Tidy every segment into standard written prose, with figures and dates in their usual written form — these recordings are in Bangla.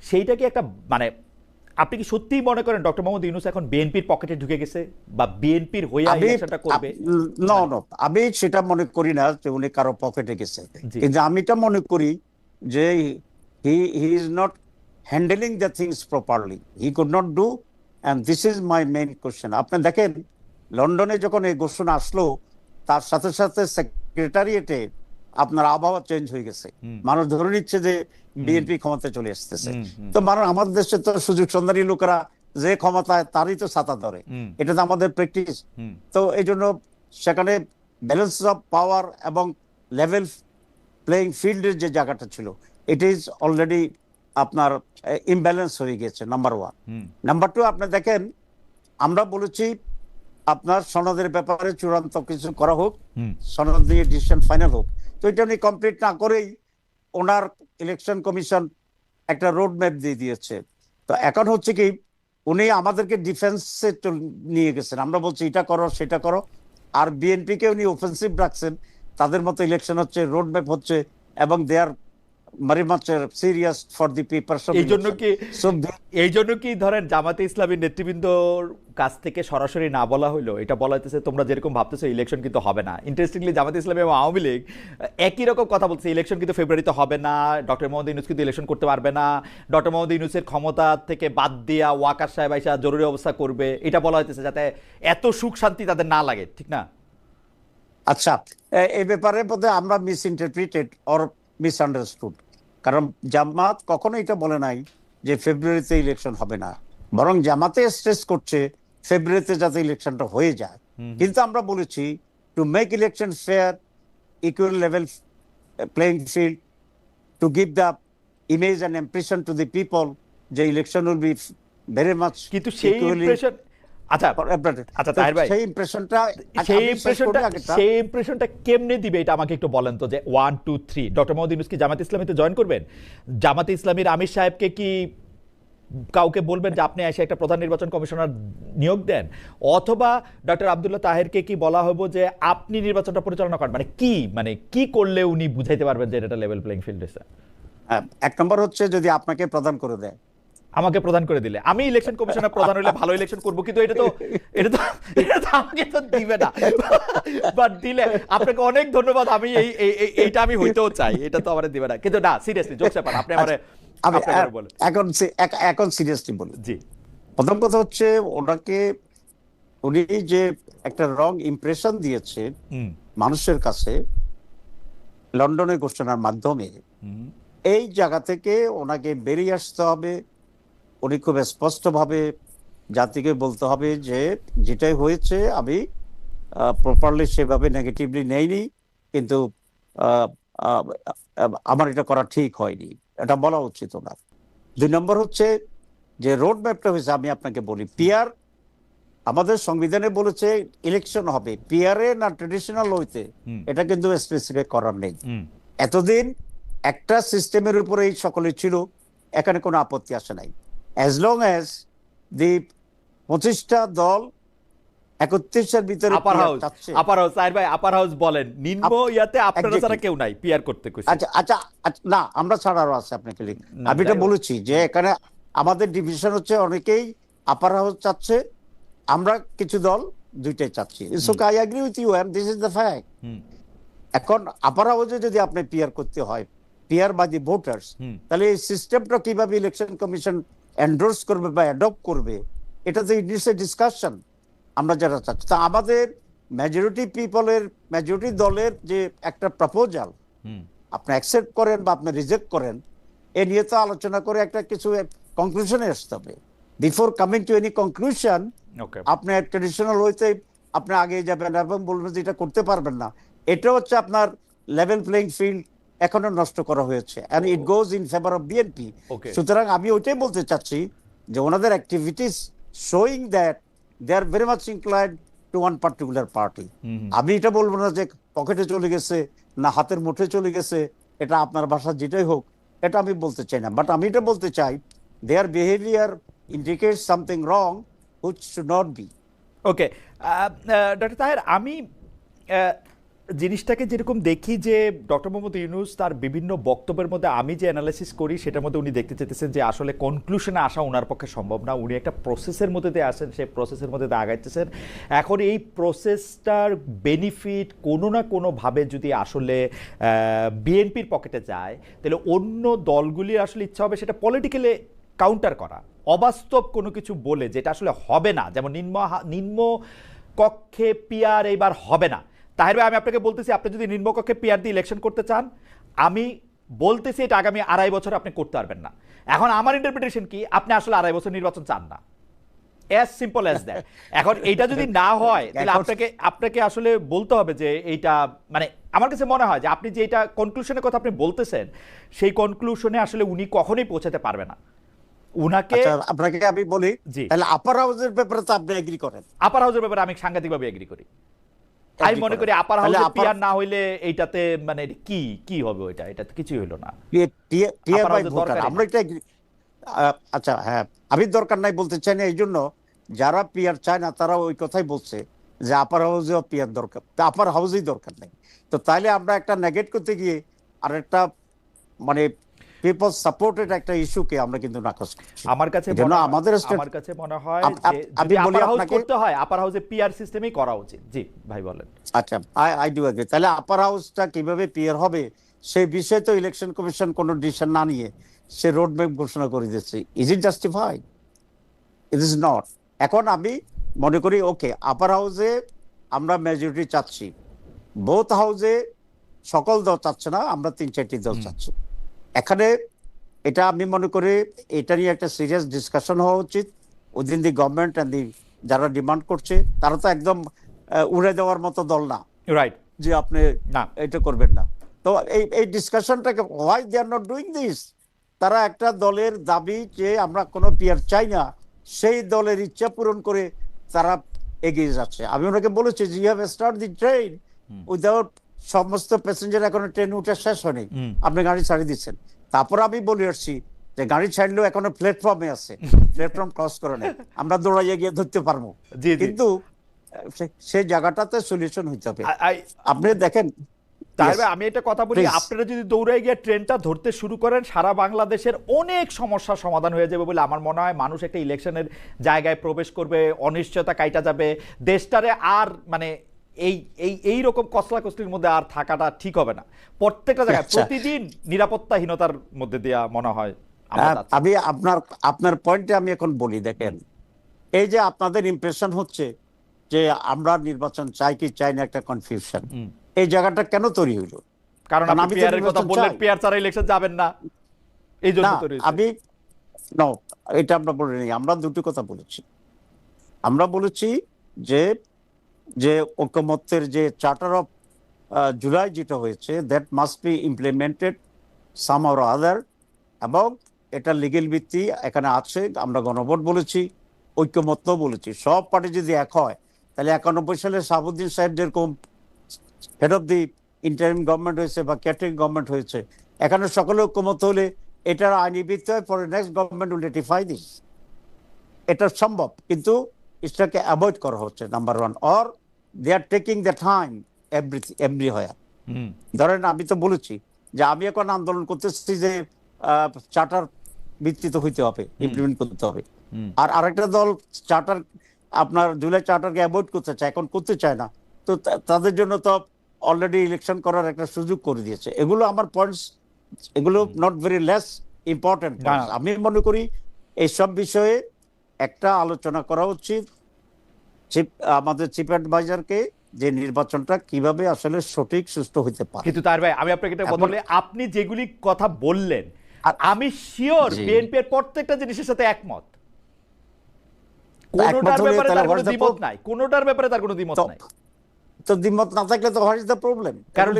সেইটা কি একটা মানে আপনি কি সত্যিই মনে করেন ডক্টর মোহাম্মদ ইউনূস এখন বিএনপির পকেটে ঢুকে গেছে বা বিএনপির হইয়া আমি ইলেকশনটা করবে? নো মানে নো আমি সেটা মনে করি না যে উনি কারো পকেটে গেছে, জি। কিন্তু আমি এটা মনে করি যে he he is not handling the things properly, he could not do, and this is my main question. আপনি দেখেন লন্ডনে যখন এই ঘোষণা আসলো তার সাথে সাথে সেক্রেটারিয়েটে আপনার আবহাওয়া চেঞ্জ হয়ে গেছে, হুম মানুষ ধরে নিচ্ছে যে হুম বিএনপি ক্ষমতায় চলে আসতেছে। হুম হুম তো মানুষ, আমাদের দেশে তো সুযোগ সন্ধানী লোকেরা যে ক্ষমতায় তারই তো ছাতা ধরে, হুম এটা তো আমাদের প্র্যাকটিস। হুম তো এই জন্য সেখানে ব্যালেন্স অফ পাওয়ার এবং লেভেল প্লেইং ফিল্ডের যে জায়গাটা ছিল, ইট ইজ অলরেডি আপনার ইমব্যালেন্স হয়ে গেছে, নাম্বার ওয়ান। হুম নাম্বার টু, আপনি দেখেন আমরা বলেছি আপনার সনদের ব্যাপারে চূড়ান্ত কিছু করা হোক, হুম সনদ নিয়ে ডিসিশন ফাইনাল হোক। তো এটা উনি কমপ্লিট না করেই ওনার ইলেকশন কমিশন একটা রোড ম্যাপ দিয়ে দিয়েছে। তো এখন হচ্ছে কি, উনি আমাদেরকে ডিফেন্সে নিয়ে গেছেন, আমরা বলছি এটা করো সেটা করো, আর বিএনপি কে উনি অফেন্সিভ রাখছেন। তাদের মতো ইলেকশন হচ্ছে, রোড ম্যাপ হচ্ছে, এবং they are very much serious for the papers of এই জন্য ইলেকশন। কি সো এই জন্য কি ধরেন জামাতে ইসলামীর নেতৃবৃন্দর কাছ থেকে সরাসরি না বলা হইলো, এটা বলা হইতেছে তোমরা যেরকম ভাবতেছো ইলেকশন কিন্তু হবে না। ইন্টারেস্টিংলি জামাতে ইসলামী এবং আওয়ামী লীগ একই রকম কথা বলছে, ইলেকশন কিন্তু ফেব্রুয়ারিতে হবে না, ডক্টর মোহাম্মদ ইউনূস কিন্তু ইলেকশন করতে পারবে না, ডক্টর মোহাম্মদ ইউনূসের ক্ষমতা থেকে বাদ দিয়া ওয়াকার সাহেব আইসা জরুরি অবস্থা করবে, এটা বলা হইতেছে যাতে এত সুখ শান্তি তাদের না লাগে, ঠিক না? আচ্ছা, এই ব্যাপারে বোধহয় আমরা মিস ইন্টারপ্রিটেড অর মিসআন্ডারস্টুড। কারণ জামাত কখনো এটা বলে নাই যে ফেব্রুয়ারিতে ইলেকশন হবে না, বরং জামাতে স্ট্রেস করছে ফেব্রুয়ারিতে যাতে ইলেকশনটা হয়ে যায়। হুম হুম কিন্তু আমরা বলেছি to make election fair, equal level playing field, to give the image and impression to the people যে election will be very much কিন্তু সেই ইকুয়ালি। ইমপ্রেশন, আচ্ছা আচ্ছা তো তাহের ভাই, সেই ইমপ্রেশনটা সেই আমি শেষ করি ইমপ্রেশনটা আগেটা। সেই ইমপ্রেশনটা কেমনে দিবে এটা আমাকে একটু বলেন তো, যে 1 2 3 ডক্টর মোহাম্মদ ইউনূস কি জামাতে ইসলামীতে জয়েন করবেন? জামাতে ইসলামীর আমির সাহেবকে কি কাউকে বলবেন যে আপনি এসে একটা প্রধান নির্বাচন কমিশনার নিয়োগ দেন, অথবা ডক্টর আব্দুল্লাহ তাহেরকে কি বলা হবো যে আপনি নির্বাচনটা পরিচালনা করেন? মানে কি করলে উনি বুঝাইতে পারবেন যে এটা লেভেল প্লেইং ফিল্ড হয়েছে? এক নম্বর হচ্ছে যদি আপনাকে প্রদান করে দেয়। আমাকে প্রদান করে দিলে আমি ইলেকশন কমিশনার প্রধান হইলে ভালো ইলেকশন করবো, কিন্তু এটা তো আমাকে তো দিবে না। বাট দিলে আপনাকে অনেক ধন্যবাদ, আমি এইটা আমি হইতেও চাই, এটা তো আমার দিবে না, কিন্তু না সিরিয়াসলি জোকস ব্যাপার, আপনি আমারে আমি আপনি আমারে বলেন। এখন এখন সিরিয়াসলি বলি। জি। প্রথম কথা হচ্ছে ওনাকে, উনি যে একটা রং ইমপ্রেশন দিয়েছে হুম মানুষের কাছে লন্ডনের ঘোষণার মাধ্যমে, হুম এই জায়গা থেকে ওনাকে বেরিয়ে আসতে হবে। উনি খুব স্পষ্টভাবে জাতিকে বলতে হবে যে যেটাই হয়েছে আমি প্রপারলি সেভাবে নেগেটিভলি নেইনি, কিন্তু আহ, আহ, আমার এটা করা ঠিক হয়নি, এটা বলা উচিত ওনার। দুই নম্বর হচ্ছে যে রোড ম্যাপটা হয়েছে, আমি আপনাকে বলি পিয়ার আমাদের সংবিধানে বলেছে ইলেকশন হবে পিয়ারে না ট্রেডিশনাল হইতে, হুম এটা কিন্তু স্পেসিফিক করার নেই। হুম এতদিন একটা সিস্টেমের উপরে এই সকলে ছিল, এখানে কোনো আপত্তি আসে নাই, অ্যাজ লং অ্যাজ দি 25টা দল 31-এর ভিতরে আপার পিয়ার হাউস, চাচ্ছে। আপার হাউস সাহেব ভাই, আপার হাউস বলেন, নিম্ন ইয়াতে আপনারা ছাড়া Exactly. কেউ নাই পিআর করতে কইছে। আচ্ছা আচ্ছা আচ্ছা, না আমরা ছাড়ারও আছে আপনাকে লিখ। না আমি এটা যাই হোক। বলেছি যে এখানে আমাদের ডিভিশন হচ্ছে অনেকেই আপার হাউস চাচ্ছে, আমরা কিছু দল দুইটাই চাচ্ছি। So hmm I agree with you and this is the fact. হুম এখন আপার হাউসে যদি আপনি পিয়ার করতে হয়, peer by the voters, hmm তাহলে এই সিস্টেমটা কিভাবে ইলেকশন কমিশন এন্ডোর্স করবে বা অ্যাডপ্ট করবে, এটা তো ইটস এ ডিসকাশন আমরা যারা চাচ্ছি। তা আমাদের মেজরিটি পিপলের, মেজরিটি দলের যে একটা প্রপোজাল হুম আপনি অ্যাকসেপ্ট করেন বা আপনি রিজেক্ট করেন, এ নিয়ে তো আলোচনা করে একটা কিছু কনক্লুশনে আসতে হবে। Before coming to any conclusion okay. আপনি ট্রেডিশনাল হইতে আপনি আগে যাবেন এবং বলবেন যে এটা করতে পারবেন না। এটা হচ্ছে আপনার লেভেল প্লেইং ফিল্ড এখনো নষ্ট করা হয়েছে, and it goes in favour of BNP. Okay. সুতরাং আমি ওইটাই বলতে চাচ্ছি যে ওনাদের activities showing that they are very much inclined to one particular party. Hmm hmm আমি এটা বলবো না যে পকেটে চলে গেছে না হাতের মুঠে চলে গেছে, এটা আপনার ভাষা যেটাই হোক, এটা আমি বলতে চাই না। বাট আমি এটা বলতে চাই their behaviour indicates something wrong which should not be. Okay. Doctor Taher, আমি জিনিসটাকে যেরকম দেখি যে ডক্টর মোহাম্মদ ইউনূস তার বিভিন্ন বক্তব্যের মধ্যে আমি যে অ্যানালাইসিস করি সেটার মধ্যে উনি দেখতে চাইতেছেন যে আসলে কনক্লুশনে আসা ওনার পক্ষে সম্ভব না, উনি একটা প্রসেসের মধ্যে দিয়ে আসেন, সেই প্রসেসের মধ্যে দিয়ে আগাইতেছেন। এখন এই প্রসেসটার বেনিফিট কোনো না কোনোভাবে যদি আসলে বিএনপির পকেটে যায়, তাহলে অন্য দলগুলির আসলে ইচ্ছা হবে সেটা পলিটিক্যালি কাউন্টার করা, অবাস্তব কোনো কিছু বলে যেটা আসলে হবে না, যেমন নিম্ন কক্ষে পিয়ার এইবার হবে না। তাহের ভাই, আমি আপনাকে বলতেছি, আপনি যদি নিম্নকক্ষে পিয়ার দিয়ে ইলেকশন করতে চান, আমি বলতেছি এটা আগামী 2.5 বছর আপনি করতে পারবেন না। এখন আমার ইন্টারপ্রিটেশন কি, আপনি আসলে 2.5 বছর নির্বাচন চান না, অ্যাজ সিম্পল অ্যাজ দ্যাট। এখন এইটা যদি না হয় তাহলে আপনাকে আসলে বলতে হবে যে এইটা, মানে আমার কাছে মনে হয় যে আপনি যে এটা কনক্লুশনের কথা আপনি বলতেছেন, সেই কনক্লুশনে আসলে উনি কখনোই পৌঁছাতে পারবে না। উনাকে আপনাকে আমি বলি, তাহলে আপার হাউসের ব্যাপারে তো আপনি এগ্রি করেন? আপার হাউসের ব্যাপারে আমি সাংঘাতিকভাবে এগ্রি করি। আমি মনে করি আপার হাউসে পিয়ার না হইলে এইটাতে মানে কি হবে, ওইটা এটা কিছুই হইলো না। পিয়ার বাই ভোটার আমরা এটা আচ্ছা, হ্যাঁ, আমি দরকার নাই বলতে চাই না, এই জন্য যারা পিয়ার চায় না তারা ওই কথাই বলছে যে আপার হাউসেও পিয়ার দরকার, আপার হাউসেই দরকার নেই। তো তাইলে আমরা একটা নেগেট করতে গিয়ে আর একটা মানে পিপল সাপোর্টেড একটা ইস্যুকে আমরা কিন্তু নাকচ করছি। আমার কাছে মনে হয় যে যদি আপার হাউস করতে হয়, আপার হাউসে পিআর সিস্টেমই করা উচিত। জি ভাই বলেন। আচ্ছা, আই ডু এগ্রি। তাহলে আপার হাউসটা কিভাবে পিয়ার হবে সেই বিষয়ে তো ইলেকশন কমিশন কোনো ডিসিশন না নিয়ে সে রোড ম্যাপ ঘোষণা করে দিচ্ছে। Is it justified? It is not. এখন আমি মনে করি ওকে, আপার হাউসে আমরা মেজরিটি চাচ্ছি, বোথ হাউসে সকল দল চাচ্ছে না, আমরা 3-4টি দল চাচ্ছি। এখানে এটা আমি মনে করি এটা নিয়ে একটা সিরিয়াস ডিসকাশন হওয়া উচিত within the government and the যারা ডিমান্ড করছে তারা তো একদম উড়ে দেওয়ার মতো দল না, রাইট, যে আপনি এটা করবেন না। তো এই ডিসকাশনটাকে why they are not doing this, তারা একটা দলের দাবি যে আমরা কোনো পিয়ার চাই না, সেই দলের ইচ্ছা পূরণ করে তারা এগিয়ে যাচ্ছে। আমি ওনাকে বলেছি যে you have start the train without, সমস্ত প্যাসেঞ্জার এখনো ট্রেন উঠে শেষ হয়নি, আপনি গাড়ি ছাড়িয়ে দিচ্ছেন। তারপর আমি বলে আসছি যে গাড়ি ছাড়লেও এখনো প্ল্যাটফর্মে আছে, প্ল্যাটফর্ম ক্রস করে নেই, আমরা দৌড়াইয়া গিয়ে ধরতে পারবো, কিন্তু সেই জায়গাটাতে সলিউশন হইতে হবে। আপনি দেখেন, আমি একটা কথা বলি, আপনারা যদি দৌড়াই গিয়ে ট্রেনটা ধরতে শুরু করেন, সারা বাংলাদেশের অনেক সমস্যার সমাধান হয়ে যাবে বলে আমার মনে হয়। মানুষ একটা ইলেকশনের জায়গায় প্রবেশ করবে, অনিশ্চয়তা কাইটা যাবে, দেশটারে আর মানে এই রকম কসলাকসলির মধ্যে আর থাকাটা ঠিক হবে না। প্রত্যেকটা জায়গায় প্রতিদিন নিরাপত্তাহীনতার মধ্যে দিয়া মনে হয়। আমি আপনার পয়েন্টে আমি এখন বলি, দেখেন এই যে আপনাদের ইমপ্রেশন হচ্ছে যে আমরা নির্বাচন চাই কি চাই না, একটা কনফিউশন, এই জায়গাটা কেন তৈরি হইল? কারণ আপনি পিয়ারের কথা বললেন, পিয়ার ছাড়া ইলেকশন যাবেন না, এই জন্য তৈরি হয়েছে। আমি নো, এটা আমরা বলিনি, আমরা দুটো কথা বলেছি। আমরা বলেছি যে ঐকমত্যের যে চার্টার অফ জুলাই যেটা হয়েছে, that must be implemented some or other, এবং এটা লিগেল ভিত্তি এখানে আছে। আমরা গণভোট বলেছি, ঐক্যমত্য বলেছি। সব পার্টি যদি এক হয়, তাহলে 91 সালে শাহাবুদ্দিন সাহেব যেরকম head of the interim government হয়েছে বা ক্যাটারিং গভর্নমেন্ট হয়েছে, এখানে সকলে ঐক্যমত্য হলে এটার আইনি ভিত্তি হয়, পরে next government will ratify this. এটা সম্ভব, কিন্তু এটাকে অ্যাভয়েড করা হচ্ছে, number one. Or they are taking the time everywhere. ধরেন আমি তো বলেছি যে আমি এখন আন্দোলন করতেছি যে চার্টার ভিত্তিতে হইতে হবে, ইমপ্লিমেন্ট করতে হবে, আর আরেকটা দল চার্টার আপনার জুলাই চার্টারকে অ্যাভয়েড করতে চায়, এখন করতে চায় না। তো তাদের জন্য তো অলরেডি ইলেকশন করার একটা সুযোগ করে দিয়েছে। এগুলো আমার পয়েন্টস, এগুলো নট ভেরি লেস ইম্পর্টেন্ট। আমি মনে করি এইসব বিষয়ে একটা আলোচনা করা উচিত আমাদের চিফ অ্যাডভাইজারকে, যে নির্বাচনটা কিভাবে আসলে সঠিক সুষ্ঠু হইতে পারে। কিন্তু তার ভাই, আমি আপনাকে এটা বললে, আপনি যেগুলি কথা বললেন আমি শিওর বিএনপি এর প্রত্যেকটা জিনিসের সাথে একমত। কোনোটার ব্যাপারে তার কোনো দ্বিমত নাই, কোনোটার ব্যাপারে তার কোনো দ্বিমত নাই। তো দ্বিমত না থাকলে তো হোয়াট ইজ দ্য প্রবলেম? কারণ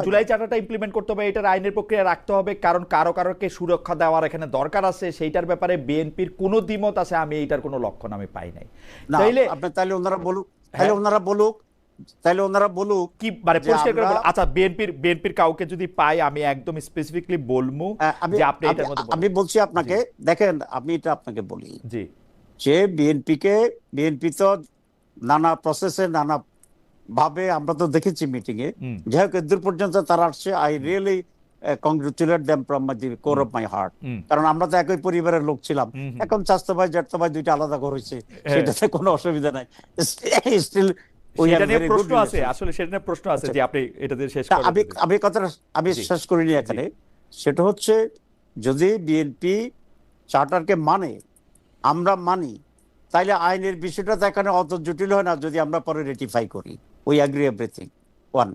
জুলাই চার্টারটা ইমপ্লিমেন্ট করতে হবে, এটার আইনের প্রক্রিয়া রাখতে হবে, কারণ কারোকে সুরক্ষা দেওয়ার এখানে দরকার আছে, সেইটার ব্যাপারে বিএনপির কোনো দ্বিমত আছে আমি এইটার কোনো লক্ষণ আমি পাই নাই। তাইলে ওনারা বলুক কি মানে পরিষ্কার করে বলুন। আচ্ছা, বিএনপির কাউকে যদি পাই আমি একদম স্পেসিফিকলি বলবো যে আপনি এটার মধ্যে। আমি বলছি আপনাকে, দেখেন আমি এটা আপনাকে বলি জি, যে বিএনপি তো নানা প্রসেসে নানা ভাবে আমরা তো দেখেছি মিটিং এ, হুম, যাই হোক দূর পর্যন্ত তারা আসছে। I really congratulate them from my core of my heart. Hmm, কারণ আমরা তো একই পরিবারের লোক ছিলাম। হুম, হুম। এখন চাচতো ভাই জ্যাঠতো ভাই দুইটা আলাদা ঘর হয়েছে, হ্যাঁ, সেটাতে কোনো অসুবিধা নাই। স্টিল উই হ্যাভ সেটা নিয়ে ভেরি গুড প্রশ্ন আছে, রিলেশন। আসলে সেটা নিয়ে প্রশ্ন আছে আচ্ছা, যে আপনি এটা দিয়ে শেষ তা করেন আমি যদি। আমি কথাটা আমি জি, শেষ করিনি জি, এখানে। সেটা হচ্ছে, যদি বিএনপি চার্টারকে মানে, আমরা মানি, তাইলে আইনের বিষয়টা তো এখানে অত জটিল হয় না যদি আমরা পরে রেটিফাই করি। We agree everything, one.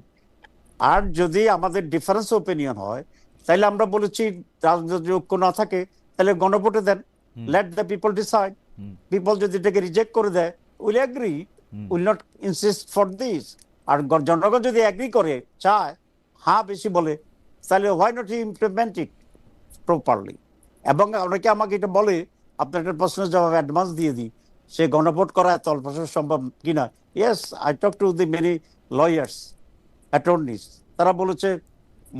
আর যদি আমাদের ডিফারেন্স ওপিনিয়ন হয়, তাহলে আমরা বলেছি রাজনৈতিক ঐক্য না থাকে, তাহলে গণভোটে দেন, hmm, let the people decide. Hmm, people যদি এটাকে রিজেক্ট করে দেয়, will agree, hmm. Will not insist for this. আর জনগণ যদি অ্যাগ্রি করে, চায়, হ্যাঁ বেশি বলে, তাহলে why not implement it properly. এবং অনেকে আমাকে এটা বলে, আপনার একটা প্রশ্নের জবাব অ্যাডভান্স দিয়ে দিই, সে গণভোট করা এত অল্প সময়ে সম্ভব কিনা। Yes, I talk to the many lawyers, অ্যাটর্নিস, তারা বলেছে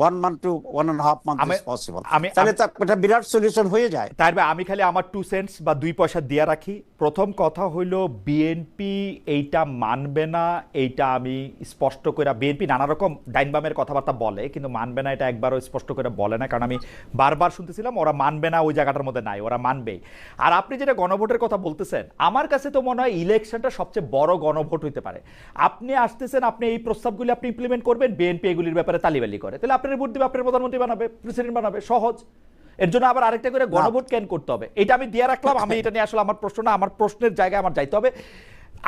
1 month to 1.5 month আমি ইজ পসিবল। আমি তাহলে আমি- তা একটা বিরাট সলিউশন হয়ে যায়। তার ভাই আমি খালি আমার 2 সেন্টস বা 2 পয়সা দিয়া রাখি। প্রথম কথা হইল, বিএনপি এইটা মানবে না, এইটা আমি স্পষ্ট করে, বিএনপি নানা রকম ডাইন বামের কথাবার্তা বলে কিন্তু মানবে না এটা একবারও স্পষ্ট করে বলে না, কারণ আমি বারবার শুনতেছিলাম ওরা মানবে না, ওই জায়গাটার মধ্যে নাই, ওরা মানবেই। আর আপনি যেটা গণভোটের কথা বলতেছেন, আমার কাছে তো মনে হয় ইলেকশনটা সবচেয়ে বড় গণভোট হইতে পারে। আপনি আসতেছেন, আপনি এই প্রস্তাবগুলি আপনি ইমপ্লিমেন্ট করবেন, বিএনপি এগুলির ব্যাপারে তালিবালি করে, তাহলে আপনার ভোট দিবে, আপনার প্রধানমন্ত্রী বানাবে, প্রেসিডেন্ট বানাবে, সহজ। এর জন্য আবার আরেকটা করে গণভোট কেন করতে হবে, এটা আমি দিয়ে রাখলাম। আমি এটা নিয়ে আসলে আমার প্রশ্ন না, আমার প্রশ্নের জায়গায় আমার যাইতে হবে।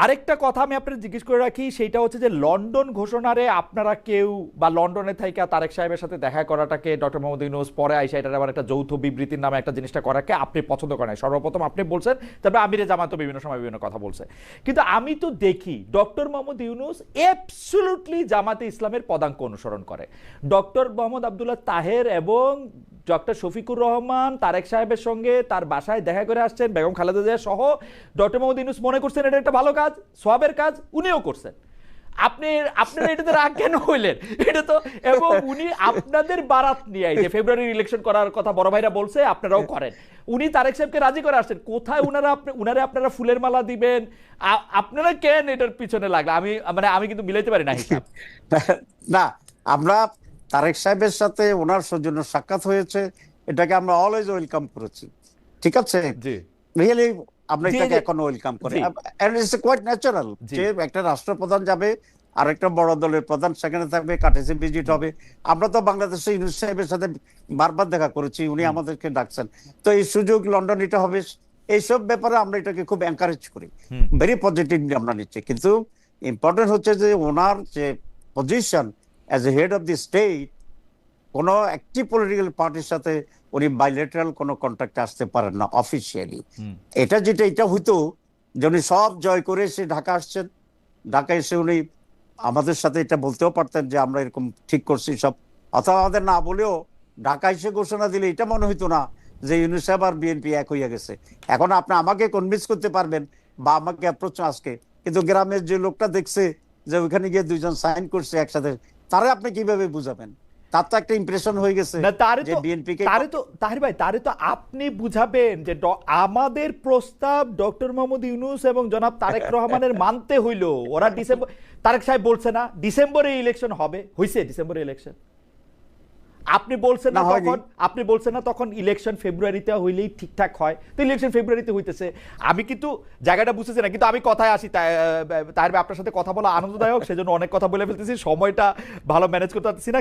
আরেকটা কথা আমি আপনার জিজ্ঞেস করে রাখি, সেটা হচ্ছে যে লন্ডন ঘোষণারে আপনারা কেউ, বা লন্ডনে থেকে তারেক সাহেবের সাথে দেখা করাটাকে ডক্টর মোহাম্মদ ইউনূস পরে আইসা এটার আবার একটা যৌথ বিবৃতির নামে একটা জিনিসটা করাকে আপনি পছন্দ করেন নাই। সর্বপ্রথম আপনি বলছেন, তারপরে আমিরে জামাত তো বিভিন্ন সময় বিভিন্ন কথা বলছে। কিন্তু আমি তো দেখি ডক্টর মোহাম্মদ ইউনূস অ্যাবসলিউটলি জামাতে ইসলামের পদাঙ্ক অনুসরণ করে। ডক্টর মোহাম্মদ আব্দুল্লাহ তাহের এবং ডক্টর শফিকুর রহমান তারেক সাহেবের সঙ্গে তার বাসায় দেখা করে আসছেন, বেগম খালেদা জিয়া সহ। ডক্টর মোহাম্মদ ইউনূস মনে করছেন এটা একটা ভালো কাজ, সওয়াবের কাজ, উনিও করছেন। আপনি আপনারা এটাতে রাগ কেন হইলেন? এটা তো, এবং উনি আপনাদের বারাত নিয়ে যে ফেব্রুয়ারির ইলেকশন করার কথা বড় ভাইরা বলছে, আপনারাও করেন। উনি তারেক সাহেবকে রাজি করে আসছেন, কোথায় উনারা আপনারা ফুলের মালা দিবেন? আপনারা কেন এটার পিছনে লাগলো? আমি কিন্তু মিলাইতে পারি না হিসাব। না, আমরা তারেক সাহেবের সাথে ওনার সৌজন্য সাক্ষাৎ হয়েছে, এটাকে আমরা অলওয়েজ ওয়েলকাম করেছি। ঠিক আছে, জি, রিয়েলি আমরা জি, এটাকে জি, এখন ওয়েলকাম করি। জি, এন্ড ইটস কোয়াইট ন্যাচারাল জি, যে একটা রাষ্ট্রপ্রধান যাবে, আর একটা বড় দলের প্রধান সেখানে থাকবে, কাটেছে ভিজিট হবে। আমরা তো বাংলাদেশে ইউনূস সাহেবের সাথে বারবার দেখা করেছি, উনি হুম, আমাদেরকে ডাকছেন। তো এই সুযোগ লন্ডন এটা হবে, এইসব ব্যাপারে আমরা এটাকে খুব এনকারেজ করি, হুম, ভেরি পজিটিভলি আমরা নিচ্ছি। কিন্তু ইম্পর্টেন্ট হচ্ছে যে ওনার যে position as a head of the state, কোনো একটি পলিটিক্যাল পার্টির সাথে উনি বাইলেটারাল কোনো কন্ট্যাক্টে আসতে পারেন না অফিসিয়ালি। হুম, এটা হইতো যে উনি সব জয় করে এসে ঢাকা আসছেন, ঢাকা এসে উনি আমাদের সাথে এটা বলতেও পারতেন যে আমরা এরকম ঠিক করছি সব, অথবা আমাদের না বলেও ঢাকা এসে ঘোষণা দিলে এটা মনে হইতো না যে ইউনূস সাহেব আর বিএনপি এক হইয়া গেছে। এখন আপনি আমাকে কনভিন্স করতে পারবেন বা আমাকে অ্যাপ্রোচ আজকে, কিন্তু গ্রামের যে লোকটা দেখছে যে ওইখানে গিয়ে দুইজন সাইন করছে একসাথে, তারা আপনি কিভাবে বুঝাবেন? তার তো একটা ইমপ্রেশন হয়ে গেছে না, যে বিএনপি কে। তাহির ভাই, তারে তো আপনি বুঝাবেন যে আমাদের প্রস্তাব ডক্টর মোহাম্মদ ইউনূস এবং জনাব তারেক রহমানের মানতে হইল। ওরা ডিসেম্বর, তারেক সাহেব বলছে না ডিসেম্বরে ইলেকশন হবে, হইছে ডিসেম্বরে ইলেকশন। আপনি বলছেন না না, হয়নি। তখন, আপনি বলছেন না তখন ইলেকশন ফেব্রুয়ারিতে হইলেই ঠিকঠাক হয়, তো ইলেকশন ফেব্রুয়ারিতে হইতেছে। আমি কিন্তু জায়গাটা বুঝতেছি না, কিন্তু আমি কথায় আসি। তার আপনার সাথে কথা বলা আনন্দদায়ক, সেজন্য অনেক কথা বলে ফেলতেছি, সময়টা ভালো ম্যানেজ করতে পারতেছি না।